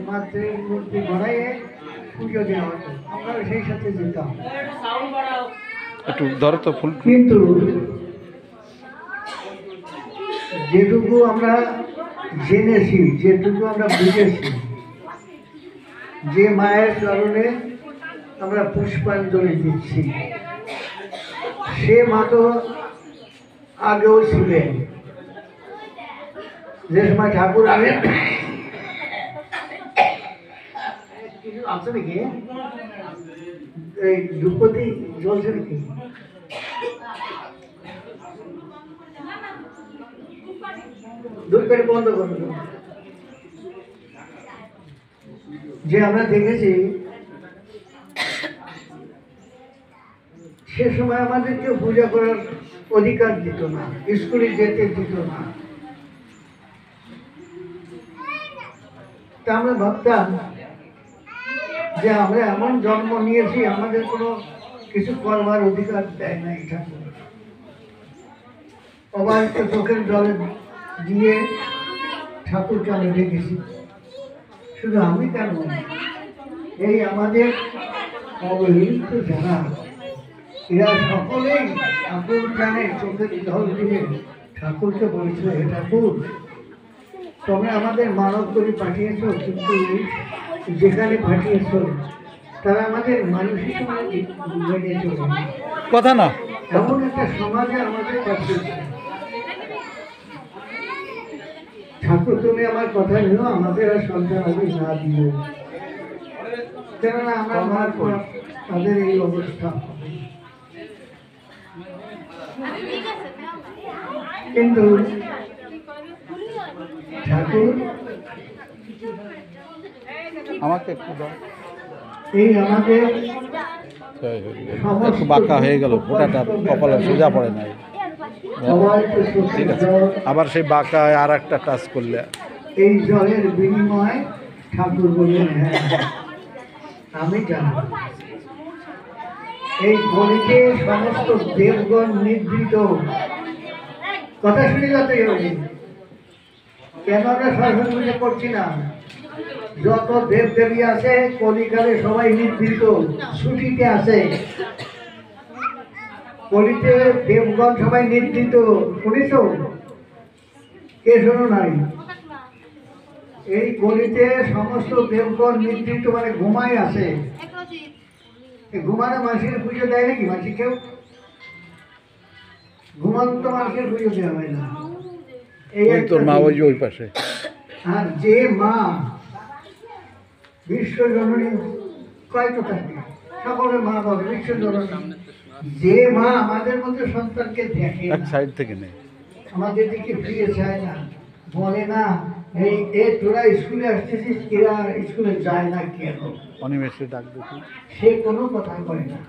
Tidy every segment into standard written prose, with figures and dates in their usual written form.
মাতৃ মূর্তি গড়াইয়ে পুজো দেওয়া হতো, আমরা সেই সাথে যেতাম। একটু ধরো তো ফুল। কিন্তু যেটুকু আমরা জেনেছি, যেটুকু আমরা বুঝেছি, যে মায়ের চরণে আমরা পুষ্পাঞ্জলি দিচ্ছি, সে মা তো আগেও ছিলেন। যে সময় ঠাকুর আনেন আছে নাকি এই দ্রৌপদী জ্বলছে নাকি? দূর করে বন্ধ করো। যে আমরা দেখেছি সে সময় আমাদেরকে পূজা করার অধিকার দিত না, স্কুলে যেতে দিত না। তা আমরা ভাবতাম যে আমরা এমন জন্ম নিয়েছি, আমাদের কোনো কিছু করবার অধিকার দেয় না এটা। অবারিত চোখের জলে দিয়ে ঠাকুরকে আমি দেখেছি। শুধু আমি কেন, এই আমাদের অবহেলিত যারা, এরা সকলেই ঠাকুর প্রাণে চোখের জল দিয়ে ঠাকুরকে বলেছিল, হে ঠাকুর তোমরা আমাদের মানব করে পাঠিয়েছ, কিন্তু যেখানে পাঠিয়েছ তারা আমাদের মানুষ হিসেবে মেনে চলে কথা না, এমন একটা সমাজে আমাদের পাঠিয়েছে। ঠাকুর তুমি আমার কথা নিও, আমাদের আর সন্তান আমি না দিও, কেননা আমরা মার পর তাদের এই অবস্থা। কিন্তু ঠাকুর আমাকে একটু দাও। এই আমাদের একটু বাঁকা হয়ে গেল, ফোঁটাটা কপালে সোজা পড়ে নাই। ঠিক আছে, আবার সেই বাঁকায় আর একটা টাচ করলে। এই জলের বিনিময়ে ঠাকুর বললেন, হ্যাঁ আমি জানি এই গলিতে সমস্ত দেবগণ নিদ্রিত। কথা শুনে যাতে হবে, কেন আমরা সরস্বতী পূজা করছি না? যত দেব দেবী আছে কলিকালে সবাই নিদ্রিত, ছুটিতে আছে। কলিতে দেবগণ সবাই নিদ্রিত, শুনেছ? কে শোনো নাই? এই কলিতে সমস্ত দেবগণ নিদ্রিত মানে ঘুমায় আছে। ঘুমানো মানুষের পুজো দেয় নাকি? মানুষ কেউ ঘুমান্ত মানুষের পুজো দেওয়া হয় না। এই তোর মা ওই ওই পাশে। আর যে মা বিশ্বজননী কয়তো থাকে, সকলের মা বলে বিশ্বজননী, যে মা আমাদের মধ্যে সন্তানকে দেখে এক সাইড থেকে নেই, আমাদের দিকে ফিরে চায় না, বলে না এই তোরা স্কুলে আসতেছিস, এরা স্কুলে যায় না কেন? অনিমেষে ডাক দেখি, সে কোনো কথা কয় না।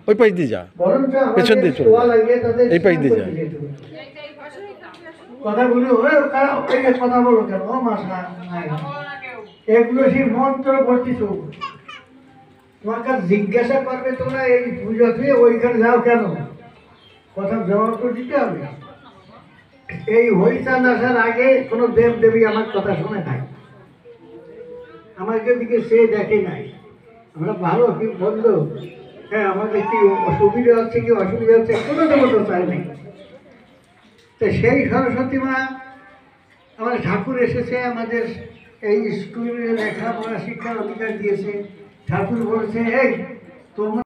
ওই পাশ দিয়ে যা, বরঞ্চ পেছন দিয়ে চলে যা, এই পাশ দিয়ে যা। কথা বলি কথা বলো কেন? ও মাসা এগুলো সেই মন্ত্র পড়তিস, তোমার কাছে জিজ্ঞাসা করবে তোমরা এই পুজো দিয়ে ওইখানে যাও কেন, কথা জবাব তো দিতে হবে। এই হরিচাঁদ আসার আগে কোনো দেব দেবী আমার কথা শুনে নাই, আমাকে দিকে সে দেখে নাই। আমরা ভালো কি বন্ধ, হ্যাঁ আমাদের কি সুবিধা হচ্ছে কি অসুবিধা হচ্ছে কোনো দেবতা চাই নাই। তো সেই সরস্বতী মা আমাদের ঠাকুর এসেছে, আমাদের এই স্কুলে লেখাপড়া শিক্ষার অধিকার দিয়েছে। ঠাকুর বলেছে, এই তোমরা